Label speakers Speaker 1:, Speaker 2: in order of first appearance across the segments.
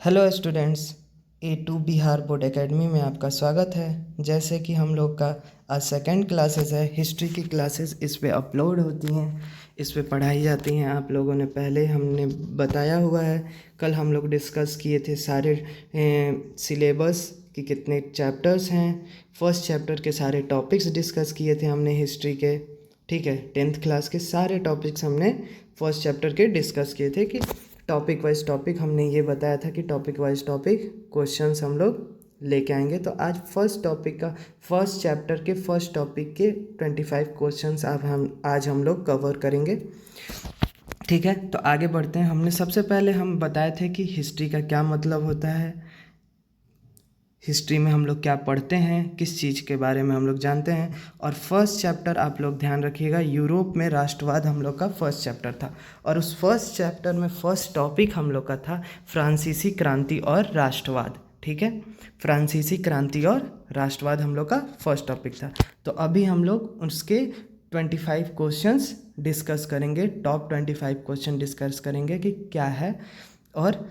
Speaker 1: Hello students, A2 Bihar board academy में आपका स्वागत है। जैसे कि हम लोग का आज सेकंड क्लासेस है, हिस्ट्री की क्लासेस इस पे अपलोड होती हैं, इस पे पढ़ाई जाती हैं। आप लोगों ने पहले हमने बताया हुआ है, कल हम लोग डिस्कस किए थे सारे सिलेबस कि कितने चैप्टर्स हैं। फर्स्ट चैप्टर के सारे टॉपिक्स डिस्कस किए थे हमने हिस्ट्री के। ठीक है, 10th क्लास के सारे टॉपिक्स हमने फर्स्ट चैप्टर के डिस्कस किए थे कि टॉपिक वाइज टॉपिक हमने ये बताया था कि टॉपिक वाइज टॉपिक क्वेश्चंस हम लोग लेके आएंगे। तो आज फर्स्ट टॉपिक का फर्स्ट चैप्टर के फर्स्ट टॉपिक के 25 क्वेश्चंस आज हम लोग कवर करेंगे। ठीक है, तो आगे बढ़ते हैं। हमने सबसे पहले हम बताए थे कि हिस्ट्री का क्या मतलब होता है, हिस्ट्री में हम लोग क्या पढ़ते हैं, किस चीज़ के बारे में हम लोग जानते हैं। और फर्स्ट चैप्टर आप लोग ध्यान रखिएगा, यूरोप में राष्ट्रवाद हम लोग का फर्स्ट चैप्टर था। और उस फर्स्ट चैप्टर में फर्स्ट टॉपिक हम लोग का था फ्रांसीसी क्रांति और राष्ट्रवाद। ठीक है, फ्रांसीसी क्रांति और राष्ट्रवाद हम लोग का फर्स्ट टॉपिक था। तो अभी हम लोग उसके 25 क्वेश्चंस डिस्कस करेंगे, टॉप 25 क्वेश्चन डिस्कस करेंगे कि क्या है और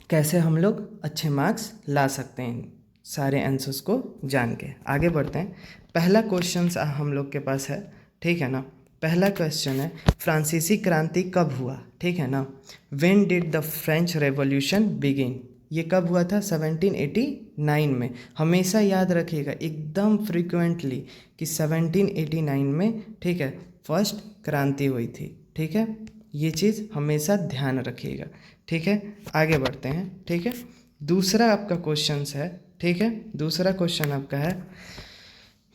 Speaker 1: कैसे हम लोग अच्छे मार्क्स ला सकते हैं सारे आंसर्स को जान के। आगे बढ़ते हैं। पहला क्वेश्चन हम लोग के पास है, ठीक है ना। पहला क्वेश्चन है, फ्रांसीसी क्रांति कब हुआ? ठीक है ना। When did the French revolution begin? ये कब हुआ था? 1789 में। हमेशा याद रखिएगा एकदम फ्रिक्वेंटली कि 1789 में, ठीक है, फर्स्ट क्रांति हुई थी। ठीक है, ये चीज़ हमेशा ध्यान रखिएगा। ठीक है, आगे बढ़ते हैं। ठीक है, दूसरा आपका क्वेश्चन है, ठीक है, दूसरा क्वेश्चन आपका है,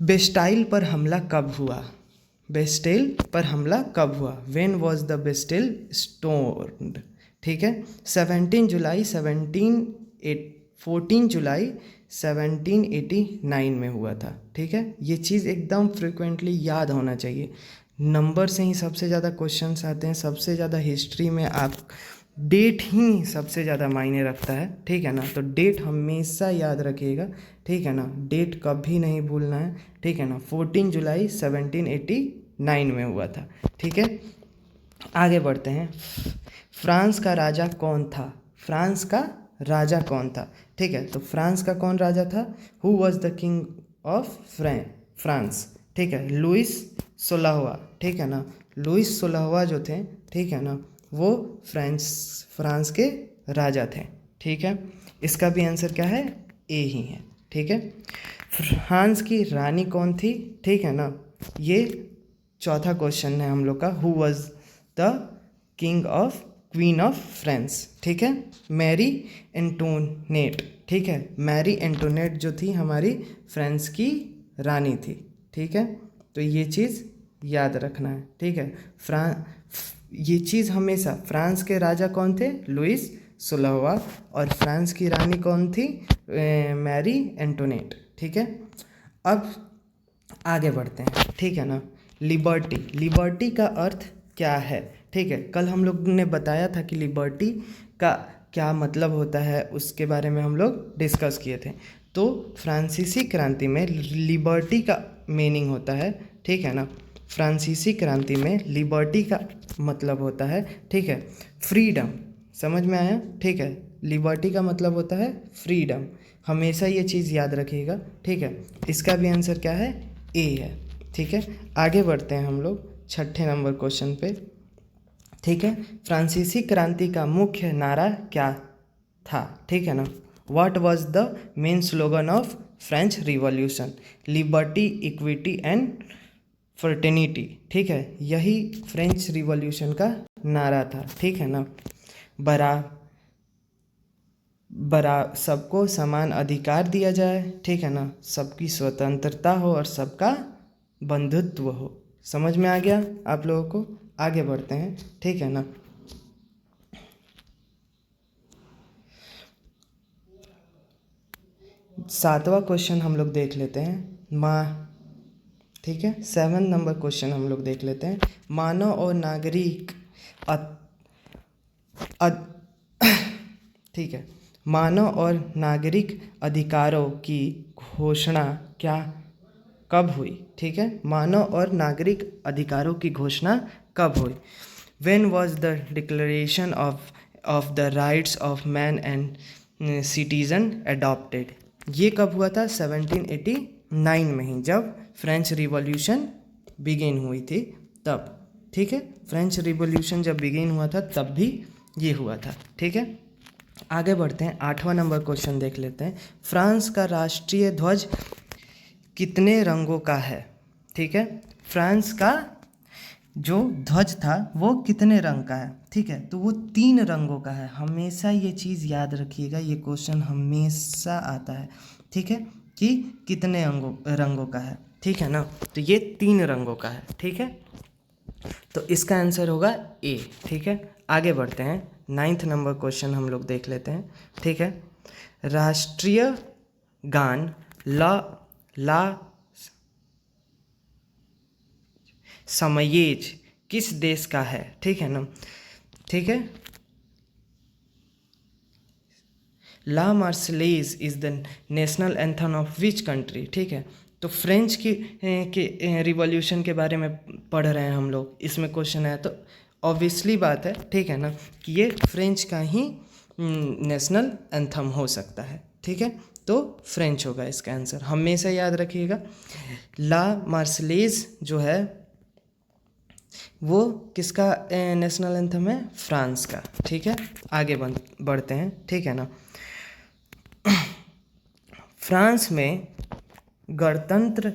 Speaker 1: बेस्टाइल पर हमला कब हुआ? बेस्टाइल पर हमला कब हुआ? When was the Bastille stormed? ठीक है, 14 जुलाई 1789 में हुआ था। ठीक है, ये चीज़ एकदम फ्रिक्वेंटली याद होना चाहिए। नंबर से ही सबसे ज़्यादा क्वेश्चंस आते हैं, सबसे ज़्यादा हिस्ट्री में आप डेट ही सबसे ज़्यादा मायने रखता है। ठीक है ना, तो डेट हमेशा याद रखिएगा। ठीक है ना, डेट कभी नहीं भूलना है। ठीक है ना, 14 जुलाई 1789 में हुआ था। ठीक है, आगे बढ़ते हैं। फ्रांस का राजा कौन था? फ्रांस का राजा कौन था? ठीक है, तो फ्रांस का कौन राजा था? Who was the king of France? ठीक है, लुइस 16वां। ठीक है ना, लुइस 16वां जो थे, ठीक है ना, वो फ्रांस के राजा थे। ठीक है, इसका भी आंसर क्या है? ए ही है। ठीक है, फ्रांस की रानी कौन थी? ठीक है ना, ये चौथा क्वेश्चन है हम लोग का। Who was the queen of France? ठीक है, मैरी एंटोनेट। ठीक है, मैरी एंटोनेट जो थी हमारी फ्रांस की रानी थी। ठीक है, तो ये चीज़ याद रखना है। ठीक है, ये चीज़ हमेशा, फ्रांस के राजा कौन थे? लुइस 16वां। और फ्रांस की रानी कौन थी? Mary Antoinette. ठीक है, अब आगे बढ़ते हैं। ठीक है ना, लिबर्टी। लिबर्टी का अर्थ क्या है? ठीक है, कल हम लोग ने बताया था कि लिबर्टी का क्या मतलब होता है, उसके बारे में हम लोग डिस्कस किए थे। तो फ्रांसीसी क्रांति में लिबर्टी का मीनिंग होता है, ठीक है ना, फ्रांसीसी क्रांति में लिबर्टी का मतलब होता है, ठीक है, फ्रीडम। समझ में आया? ठीक है, लिबर्टी का मतलब होता है फ्रीडम। हमेशा ये चीज़ याद रखिएगा। ठीक है, इसका भी आंसर क्या है? ए है। ठीक है, आगे बढ़ते हैं हम लोग छठे नंबर क्वेश्चन पे। ठीक है, फ्रांसीसी क्रांति का मुख्य नारा क्या था? ठीक है ना, what was the main slogan of French revolution? Liberty, equity and fraternity. ठीक है, यही फ्रेंच रिवॉल्यूशन का नारा था। ठीक है ना, सबको समान अधिकार दिया जाए। ठीक है ना, सबकी स्वतंत्रता हो और सबका बंधुत्व हो। समझ में आ गया आप लोगों को? आगे बढ़ते हैं। ठीक है ना, सातवां क्वेश्चन हम लोग देख लेते हैं। ठीक है, 7 नंबर क्वेश्चन हम लोग देख लेते हैं। मानव और नागरिक ठीक है, मानव और नागरिक अधिकारों की घोषणा कब हुई? ठीक है, मानव और नागरिक अधिकारों की घोषणा कब हुई? When was the declaration of of the rights of man and citizen adopted. ये कब हुआ था? 1789 में ही, जब फ्रेंच रिवॉल्यूशन बिगिन हुई थी तब। ठीक है, फ्रेंच रिवॉल्यूशन जब बिगिन हुआ था तब भी ये हुआ था। ठीक है, आगे बढ़ते हैं, 8वां नंबर क्वेश्चन देख लेते हैं। फ्रांस का राष्ट्रीय ध्वज कितने रंगों का है? ठीक है, फ्रांस का जो ध्वज था वो कितने रंग का है? ठीक है, तो वो 3 रंगों का है। हमेशा ये चीज़ याद रखिएगा, ये क्वेश्चन हमेशा आता है। ठीक है, कि कितने रंगों का है। ठीक है ना, तो ये 3 रंगों का है। ठीक है, तो इसका आंसर होगा ए। ठीक है, आगे बढ़ते हैं, 9th नंबर क्वेश्चन हम लोग देख लेते हैं। ठीक है, राष्ट्रीय गान ला ला समयेज किस देश का है? ठीक है ना, ठीक है, La Marseillaise is the national anthem of which country? ठीक है, तो फ्रेंच के रिवॉल्यूशन के बारे में पढ़ रहे हैं हम लोग, इसमें क्वेश्चन है, तो ऑब्वियसली बात है, ठीक है ना, कि ये फ्रेंच का ही नेशनल एंथम हो सकता है। ठीक है, तो फ्रेंच होगा इसका आंसर, हमेशा याद रखिएगा। ला मार्सलेज जो है वो किसका नेशनल एंथम है? फ्रांस का। ठीक है, आगे बढ़ते हैं। ठीक है ना, फ्रांस में गणतंत्र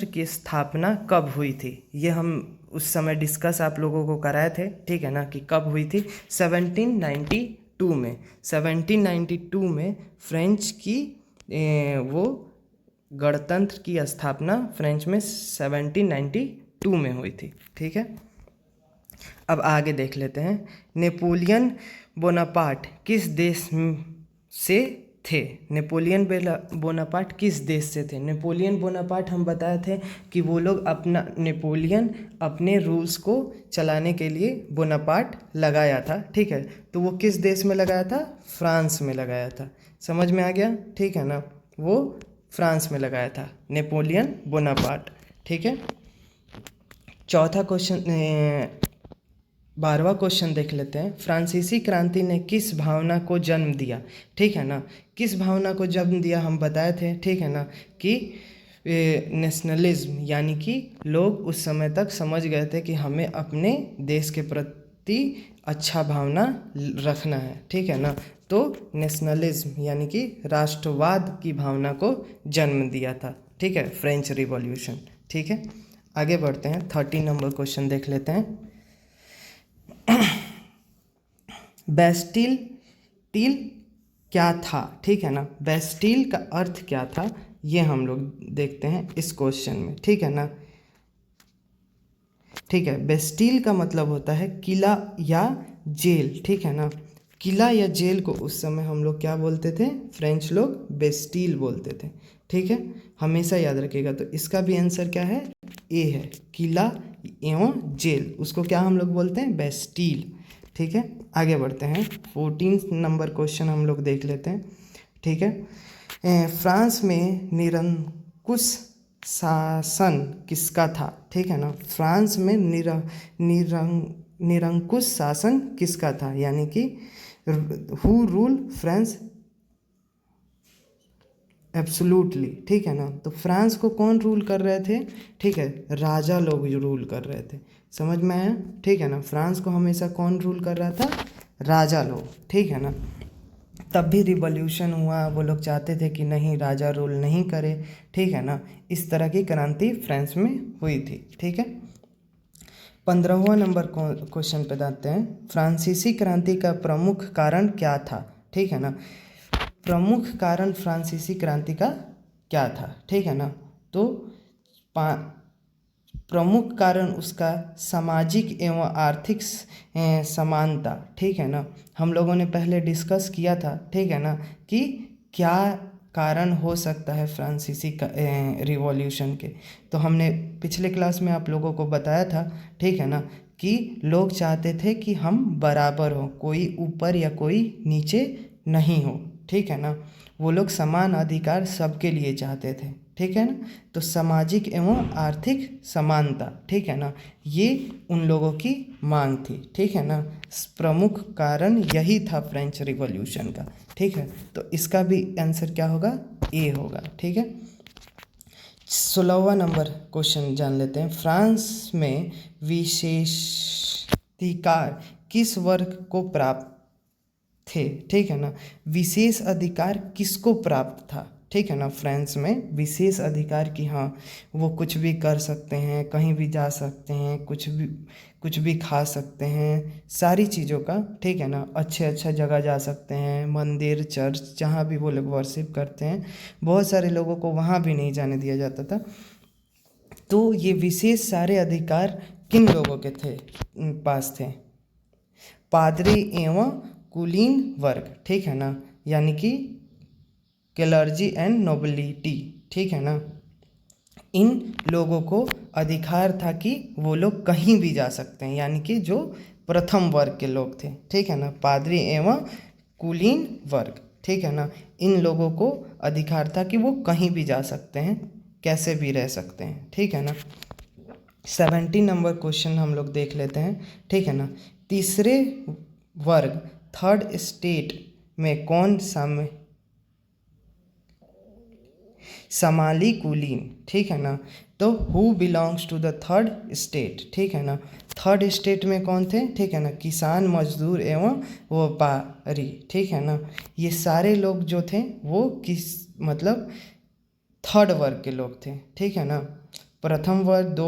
Speaker 1: की स्थापना कब हुई थी? ये हम उस समय डिस्कस आप लोगों को कराए थे। ठीक है ना, कि कब हुई थी? 1792 में। 1792 में फ्रेंच की वो गणतंत्र की स्थापना फ्रेंच में 1792 में हुई थी। ठीक है, अब आगे देख लेते हैं, नेपोलियन बोनापार्ट किस देश से थे? नेपोलियन बोनापार्ट किस देश से थे? नेपोलियन बोनापार्ट हम बताए थे कि वो लोग नेपोलियन अपने रूल्स को चलाने के लिए बोनापार्ट लगाया था। ठीक है, तो वो किस देश में लगाया था? फ्रांस में लगाया था। समझ में आ गया? ठीक है ना, वो फ्रांस में लगाया था नेपोलियन बोनापार्ट। ठीक है, चौथा क्वेश्चन 12वां क्वेश्चन देख लेते हैं, फ्रांसीसी क्रांति ने किस भावना को जन्म दिया? ठीक है ना, किस भावना को जन्म दिया हम बताए थे। ठीक है ना, कि नेशनलिज्म, यानी कि लोग उस समय तक समझ गए थे कि हमें अपने देश के प्रति अच्छा भावना रखना है। ठीक है ना, तो नेशनलिज्म यानी कि राष्ट्रवाद की भावना को जन्म दिया था। ठीक है, फ्रेंच रिवॉल्यूशन। ठीक है, आगे बढ़ते हैं, 13 नंबर क्वेश्चन देख लेते हैं, बेस्टिल क्या था? ठीक है ना, बेस्टिल का अर्थ क्या था, ये हम लोग देखते हैं इस क्वेश्चन में। ठीक है ना, ठीक है, बेस्टिल का मतलब होता है किला या जेल। ठीक है ना, किला या जेल को उस समय हम लोग क्या बोलते थे? फ्रेंच लोग बेस्टिल बोलते थे। ठीक है, हमेशा याद रखिएगा। तो इसका भी आंसर क्या है? ए है, किला एवं जेल, उसको क्या हम लोग बोलते हैं? बेस्टिल। ठीक है, आगे बढ़ते हैं, 14 नंबर क्वेश्चन हम लोग देख लेते हैं। ठीक है, फ्रांस में निरंकुश शासन किसका था? ठीक है ना, फ्रांस में निरंकुश शासन किसका था, यानी कि हु रूल फ्रांस एब्सोल्युटली। ठीक है ना, तो फ्रांस को कौन रूल कर रहे थे? ठीक है, राजा लोग रूल कर रहे थे। समझ में आया? ठीक है ना, फ्रांस को हमेशा कौन रूल कर रहा था? राजा लोग। ठीक है ना, तब भी रिवॉल्यूशन हुआ, वो लोग चाहते थे कि नहीं, राजा रूल नहीं करे। ठीक है ना, इस तरह की क्रांति फ्रांस में हुई थी। ठीक है, 15वां नंबर क्वेश्चन पे आते हैं, फ्रांसीसी क्रांति का प्रमुख कारण क्या था? ठीक है ना, प्रमुख कारण फ्रांसीसी क्रांति का क्या था? ठीक है ना, तो प्रमुख कारण उसका सामाजिक एवं आर्थिक समानता। ठीक है ना, हम लोगों ने पहले डिस्कस किया था। ठीक है ना, कि क्या कारण हो सकता है फ्रांसीसी रिवॉल्यूशन के, तो हमने पिछले क्लास में आप लोगों को बताया था। ठीक है ना, कि लोग चाहते थे कि हम बराबर हों, कोई ऊपर या कोई नीचे नहीं हो। ठीक है ना, वो लोग समान अधिकार सबके लिए चाहते थे। ठीक है ना। तो सामाजिक एवं आर्थिक समानता, ठीक है ना, ये उन लोगों की मांग थी, ठीक है ना। प्रमुख कारण यही था फ्रेंच रिवॉल्यूशन का, ठीक है। तो इसका भी आंसर क्या होगा, ए होगा, ठीक है। 16वां नंबर क्वेश्चन जान लेते हैं। फ्रांस में विशेषाधिकार किस वर्ग को प्राप्त थे, ठीक है ना। विशेष अधिकार किसको प्राप्त था, ठीक है ना। फ्रांस में विशेष अधिकार कि हाँ वो कुछ भी कर सकते हैं, कहीं भी जा सकते हैं, कुछ भी खा सकते हैं, सारी चीज़ों का, ठीक है ना। अच्छा जगह जा सकते हैं, मंदिर चर्च जहाँ भी वो लोग वर्शिप करते हैं, बहुत सारे लोगों को वहाँ भी नहीं जाने दिया जाता था। तो ये विशेष सारे अधिकार किन लोगों के थे, पास थे, पादरी एवं कुलीन वर्ग, ठीक है ना, यानी कि क्लर्जी एंड नोबिलिटी, ठीक है ना। इन लोगों को अधिकार था कि वो लोग कहीं भी जा सकते हैं, यानी कि जो प्रथम वर्ग के लोग थे, ठीक है ना, पादरी एवं कुलीन वर्ग, ठीक है ना। इन लोगों को अधिकार था कि वो कहीं भी जा सकते हैं, कैसे भी रह सकते हैं, ठीक है ना। 17 नंबर क्वेश्चन हम लोग देख लेते हैं, ठीक है ना। तीसरे वर्ग थर्ड स्टेट में कौन समाली कुलीन, ठीक है ना। तो who belongs to the third state, ठीक है ना। थर्ड स्टेट में कौन थे, ठीक है ना, किसान, मजदूर एवं व्यापारी, ठीक है ना। ये सारे लोग जो थे वो किस मतलब थर्ड वर्ग के लोग थे, ठीक है ना। प्रथम वर्ग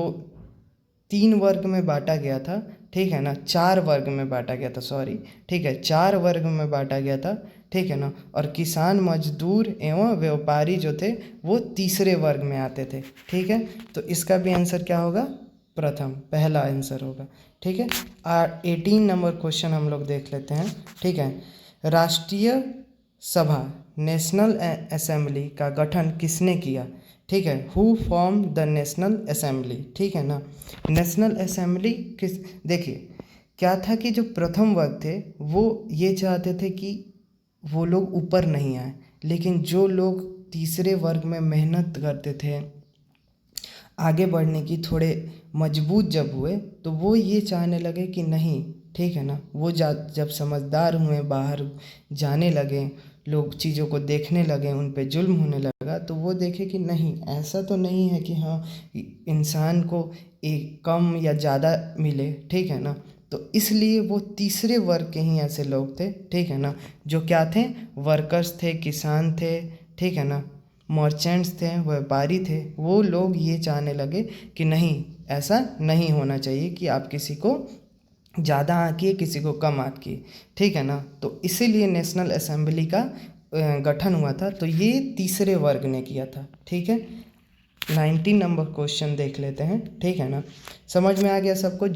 Speaker 1: तीन वर्ग में बांटा गया था, ठीक है ना, 4 वर्ग में बांटा गया था, सॉरी, ठीक है, 4 वर्ग में बांटा गया था, ठीक है ना। और किसान, मजदूर एवं व्यापारी जो थे वो तीसरे वर्ग में आते थे, ठीक है। तो इसका भी आंसर क्या होगा, प्रथम, पहला आंसर होगा, ठीक है। 18 नंबर क्वेश्चन हम लोग देख लेते हैं, ठीक है। राष्ट्रीय सभा नेशनल असेंबली का गठन किसने किया, ठीक है। Who form the national assembly, ठीक है ना। नेशनल असेंबली किस, देखिए क्या था कि जो प्रथम वर्ग थे वो ये चाहते थे कि वो लोग ऊपर नहीं आए, लेकिन जो लोग तीसरे वर्ग में मेहनत करते थे, आगे बढ़ने की थोड़े मजबूत जब हुए, तो वो ये चाहने लगे कि नहीं, ठीक है ना, वो जब समझदार हुए, बाहर जाने लगे, लोग चीज़ों को देखने लगे, उन पे जुल्म होने लगा, तो वो देखे कि नहीं, ऐसा तो नहीं है कि हाँ इंसान को एक कम या ज़्यादा मिले, ठीक है ना। तो इसलिए वो तीसरे वर्ग के ही ऐसे लोग थे, ठीक है ना, जो क्या थे, वर्कर्स थे, किसान थे, ठीक है ना, मर्चेंट्स थे, व्यापारी थे। वो लोग ये चाहने लगे कि नहीं, ऐसा नहीं होना चाहिए कि आप किसी को ज़्यादा आंकिए, किसी को कम आंकिए, ठीक है ना। तो इसीलिए नेशनल असेंबली का गठन हुआ था। तो ये तीसरे वर्ग ने किया था, ठीक है। 19 नंबर क्वेश्चन देख लेते हैं, ठीक है ना। समझ में आ गया सबको,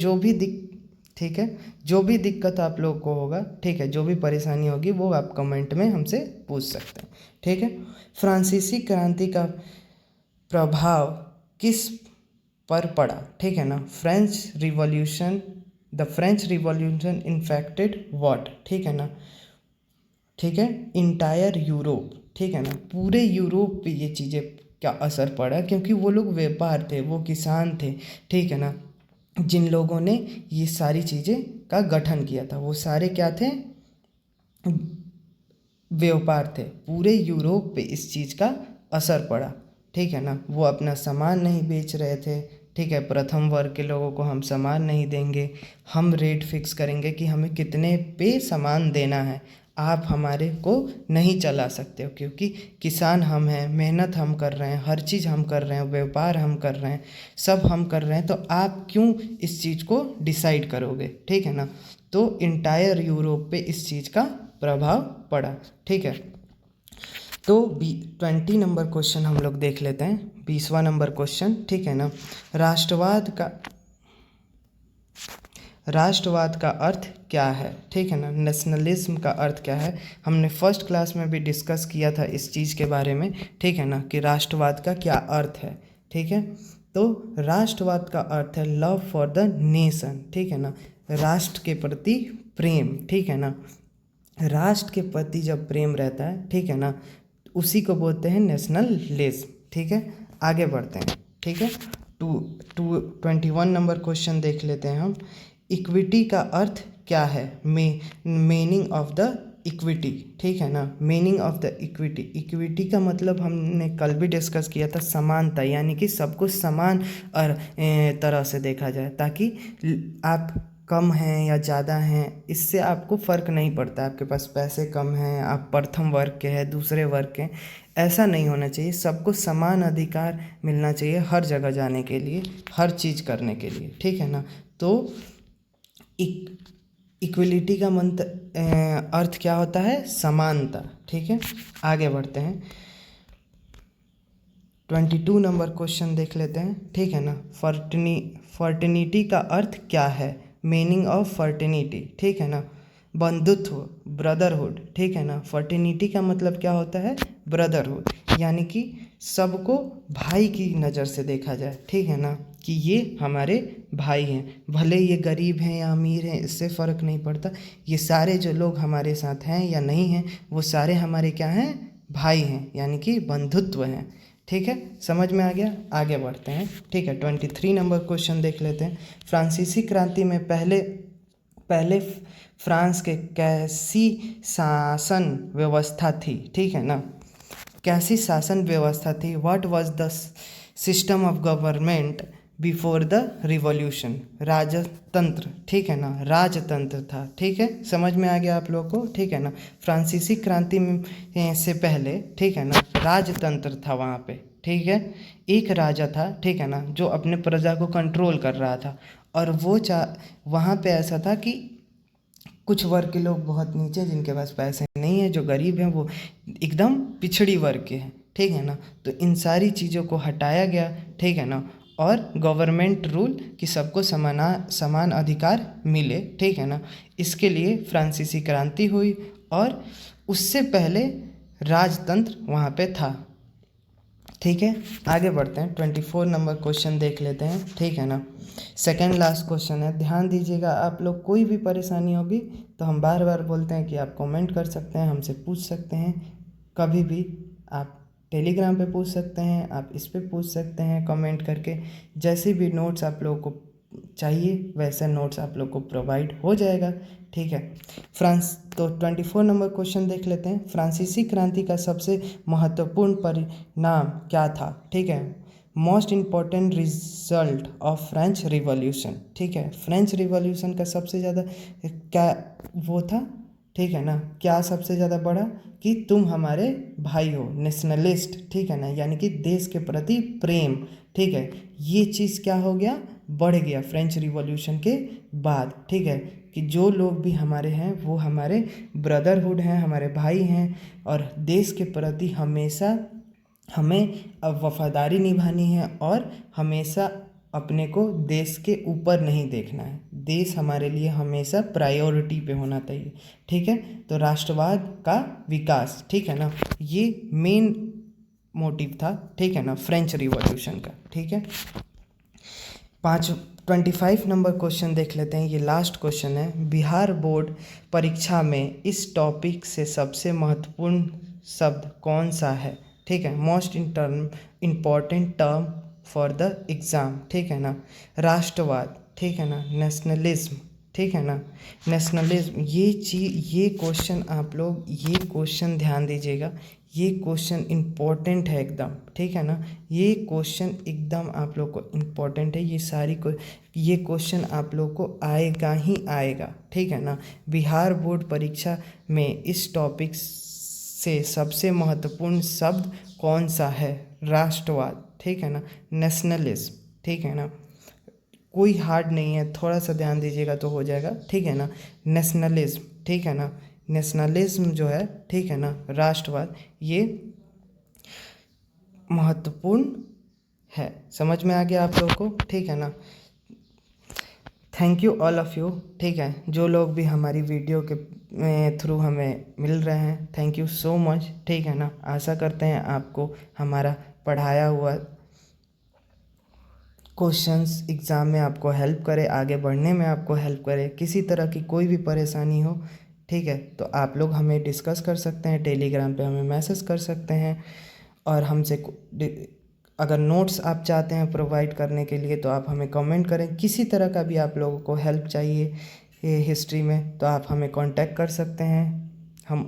Speaker 1: ठीक है, जो भी दिक्कत आप लोग को होगा, ठीक है, जो भी परेशानी होगी वो आप कमेंट में हमसे पूछ सकते हैं, ठीक है। फ्रांसीसी क्रांति का प्रभाव किस पर पड़ा, ठीक है ना। The French revolution infected what, ठीक है ना, ठीक है, इंटायर यूरोप, ठीक है ना, पूरे यूरोप पे ये चीज़ें का असर पड़ा, क्योंकि वो लोग व्यापार थे, वो किसान थे, ठीक है ना, जिन लोगों ने ये सारी चीज़ें का गठन किया था, वो सारे क्या थे, व्यापार थे। पूरे यूरोप पे इस चीज़ का असर पड़ा, ठीक है ना। वो अपना सामान नहीं बेच रहे थे, ठीक है, प्रथम वर्ग के लोगों को हम सामान नहीं देंगे, हम रेट फिक्स करेंगे कि हमें कितने पे सामान देना है, आप हमारे को नहीं चला सकते हो, क्योंकि किसान हम हैं, मेहनत हम कर रहे हैं, हर चीज़ हम कर रहे हैं, व्यापार हम कर रहे हैं, सब हम कर रहे हैं, तो आप क्यों इस चीज़ को डिसाइड करोगे, ठीक है ना। तो इंटायर यूरोप पे इस चीज़ का प्रभाव पड़ा, ठीक है। तो 20 नंबर क्वेश्चन हम लोग देख लेते हैं, 20वां नंबर क्वेश्चन, ठीक है ना। राष्ट्रवाद का अर्थ क्या है, ठीक है ना। नेशनलिज्म का अर्थ क्या है, हमने फर्स्ट क्लास में भी डिस्कस किया था इस चीज़ के बारे में, ठीक है ना, कि राष्ट्रवाद का क्या अर्थ है, ठीक है। तो राष्ट्रवाद का अर्थ है लव फॉर द नेशन, ठीक है ना, राष्ट्र के प्रति प्रेम, ठीक है ना। राष्ट्र के प्रति जब प्रेम रहता है, ठीक है ना, उसी को बोलते हैं नेशनलिज्म, ठीक है। आगे बढ़ते हैं, ठीक है। 21 नंबर क्वेश्चन देख लेते हैं हम। इक्विटी का अर्थ क्या है? मीनिंग ऑफ द इक्विटी, ठीक है ना। Meaning of the equity, equity का मतलब हमने कल भी डिस्कस किया था, समानता, यानी कि सबको समान और तरह से देखा जाए, ताकि आप कम हैं या ज़्यादा हैं इससे आपको फ़र्क नहीं पड़ता। आपके पास पैसे कम हैं, आप प्रथम वर्ग के हैं, दूसरे वर्ग के, ऐसा नहीं होना चाहिए। सबको समान अधिकार मिलना चाहिए हर जगह जाने के लिए, हर चीज़ करने के लिए, ठीक है ना। तो इक्वलिटी का अर्थ क्या होता है? समानता, ठीक है। आगे बढ़ते हैं, 22 नंबर क्वेश्चन देख लेते हैं, ठीक है ना। फर्टिनिटी का अर्थ क्या है? मीनिंग ऑफ फर्टिनिटी, ठीक है ना। बंधुत्व, ब्रदरहुड, ठीक है ना। फर्टिनिटी का मतलब क्या होता है? ब्रदरहुड, यानी कि सबको भाई की नज़र से देखा जाए, ठीक है ना, कि ये हमारे भाई हैं। भले ये गरीब हैं या अमीर हैं, इससे फ़र्क नहीं पड़ता। ये सारे जो लोग हमारे साथ हैं या नहीं हैं, वो सारे हमारे क्या हैं? भाई हैं, यानी कि बंधुत्व हैं, ठीक है। समझ में आ गया? आगे बढ़ते हैं, ठीक है। 23 नंबर क्वेश्चन देख लेते हैं। फ्रांसीसी क्रांति में पहले पहले फ्रांस के कैसी शासन व्यवस्था थी, ठीक है ना। कैसी शासन व्यवस्था थी? What was the system of government before the revolution? राजतंत्र, ठीक है ना, राजतंत्र था, ठीक है। समझ में आ गया आप लोगों को, ठीक है ना। फ्रांसीसी क्रांति से पहले, ठीक है ना, राजतंत्र था वहाँ पे, ठीक है। एक राजा था, ठीक है ना, जो अपने प्रजा को कंट्रोल कर रहा था। और वो वहाँ पे ऐसा था कि कुछ वर्ग के लोग बहुत नीचे, जिनके पास पैसे नहीं है, जो गरीब हैं, वो एकदम पिछड़ी वर्ग के हैं, ठीक है ना। तो इन सारी चीज़ों को हटाया गया, ठीक है ना। और गवर्नमेंट रूल कि सबको समान अधिकार मिले, ठीक है ना। इसके लिए फ्रांसीसी क्रांति हुई, और उससे पहले राजतंत्र वहाँ पे था, ठीक है। आगे बढ़ते हैं, 24 नंबर क्वेश्चन देख लेते हैं, ठीक है ना। सेकेंड लास्ट क्वेश्चन है, ध्यान दीजिएगा। आप लोग कोई भी परेशानी होगी तो हम बार बार बोलते हैं कि आप कमेंट कर सकते हैं, हमसे पूछ सकते हैं कभी भी। आप टेलीग्राम पे पूछ सकते हैं, आप इस पे पूछ सकते हैं कमेंट करके। जैसे भी नोट्स आप लोगों को चाहिए वैसा नोट्स आप लोग को प्रोवाइड हो जाएगा, ठीक है। तो 24 नंबर क्वेश्चन देख लेते हैं। फ्रांसीसी क्रांति का सबसे महत्वपूर्ण परिणाम क्या था, ठीक है। Most important result of French revolution, ठीक है। फ्रेंच रिवॉल्यूशन का सबसे ज़्यादा क्या वो था, ठीक है ना, क्या सबसे ज़्यादा बढ़ा? कि तुम हमारे भाई हो, नेशनलिस्ट, ठीक है ना, यानी कि देश के प्रति प्रेम, ठीक है। ये चीज़ क्या हो गया? बढ़ गया फ्रेंच रिवॉल्यूशन के बाद, ठीक है। कि जो लोग भी हमारे हैं वो हमारे ब्रदरहुड हैं, हमारे भाई हैं, और देश के प्रति हमेशा हमें अब वफादारी निभानी है, और हमेशा अपने को देश के ऊपर नहीं देखना है। देश हमारे लिए हमेशा प्रायोरिटी पे होना चाहिए, ठीक है। तो राष्ट्रवाद का विकास, ठीक है ना, ये मेन मोटिव था, ठीक है ना, फ्रेंच रिवॉल्यूशन का, ठीक है। 25 नंबर क्वेश्चन देख लेते हैं, ये लास्ट क्वेश्चन है। बिहार बोर्ड परीक्षा में इस टॉपिक से सबसे महत्वपूर्ण शब्द कौन सा है, ठीक है। Most important term for the exam, ठीक है ना। राष्ट्रवाद, ठीक है ना। नेशनलिज्म, ठीक है ना। नेशनलिज्म, ये क्वेश्चन आप लोग, ये क्वेश्चन ध्यान दीजिएगा। ये क्वेश्चन इम्पोर्टेंट है एकदम, ठीक है ना। ये क्वेश्चन एकदम आप लोग को इम्पोर्टेंट है। ये क्वेश्चन आप लोग को आएगा ही आएगा, ठीक है ना। बिहार बोर्ड परीक्षा में इस टॉपिक से सबसे महत्वपूर्ण शब्द कौन सा है? राष्ट्रवाद, ठीक है ना। नेशनलिज्म, ठीक है ना। कोई हार्ड नहीं है, थोड़ा सा ध्यान दीजिएगा तो हो जाएगा, ठीक है ना। नेशनलिज्म, ठीक है ना। नेशनलिज्म जो है, ठीक है ना, राष्ट्रवाद, ये महत्वपूर्ण है। समझ में आ गया आप लोगों को, ठीक है ना। Thank you all of you, ठीक है। जो लोग भी हमारी वीडियो के थ्रू हमें मिल रहे हैं, थैंक यू सो मच, ठीक है ना। आशा करते हैं आपको हमारा पढ़ाया हुआ क्वेश्चंस एग्ज़ाम में आपको हेल्प करे, आगे बढ़ने में आपको हेल्प करे। किसी तरह की कोई भी परेशानी हो, ठीक है, तो आप लोग हमें डिस्कस कर सकते हैं, टेलीग्राम पे हमें मैसेज कर सकते हैं, और हमसे अगर नोट्स आप चाहते हैं प्रोवाइड करने के लिए तो आप हमें कमेंट करें। किसी तरह का भी आप लोगों को हेल्प चाहिए ये हिस्ट्री में तो आप हमें कांटेक्ट कर सकते हैं। हम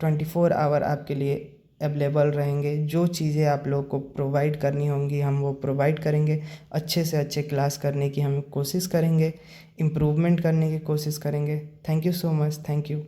Speaker 1: 24 आवर आपके लिए अवेलेबल रहेंगे। जो चीज़ें आप लोग को प्रोवाइड करनी होंगी हम वो प्रोवाइड करेंगे। अच्छे से अच्छे क्लास करने की हम कोशिश करेंगे, इम्प्रूवमेंट करने की कोशिश करेंगे। Thank you so much. Thank you.